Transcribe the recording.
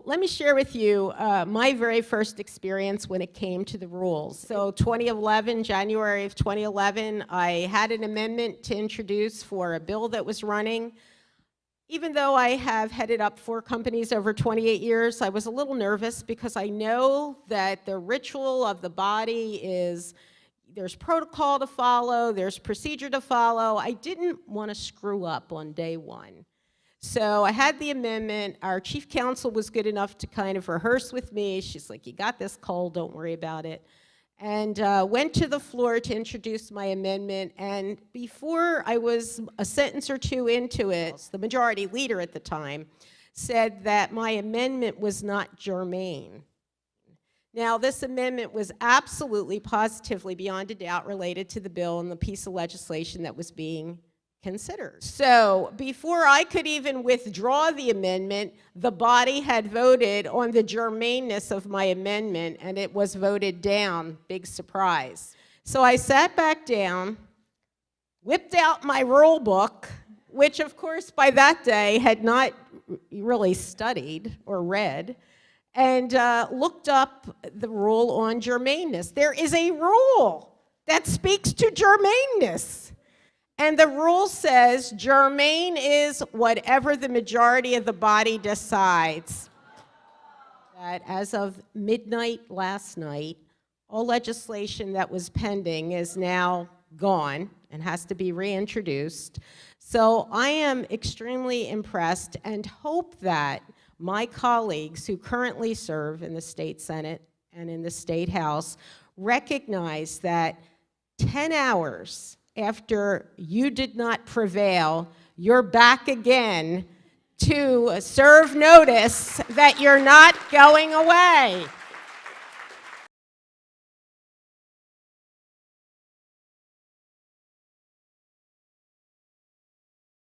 let me share with you my very first experience when it came to the rules. So 2011, January of 2011, I had an amendment to introduce for a bill that was running. Even though I have headed up 4 companies over 28 years, I was a little nervous because I know that the ritual of the body is, there's protocol to follow, there's procedure to follow. I didn't want to screw up on day one. So I had the amendment. Our chief counsel was good enough to kind of rehearse with me. She's like, you got this, Cole, don't worry about it. And went to the floor to introduce my amendment. And before I was a sentence or two into it, the majority leader at the time said that my amendment was not germane. Now, this amendment was absolutely, positively, beyond a doubt related to the bill and the piece of legislation that was being considered. So before I could even withdraw the amendment, the body had voted on the germaneness of my amendment, and it was voted down. Big surprise. So I sat back down, whipped out my rule book, which of course by that day had not really studied or read, and looked up the rule on germaneness. There is a rule that speaks to germaneness. And the rule says germane is whatever the majority of the body decides. That as of midnight last night, all legislation that was pending is now gone and has to be reintroduced. So I am extremely impressed and hope that my colleagues who currently serve in the state Senate and in the state House recognize that 10 hours after you did not prevail, you're back again to serve notice that you're not going away.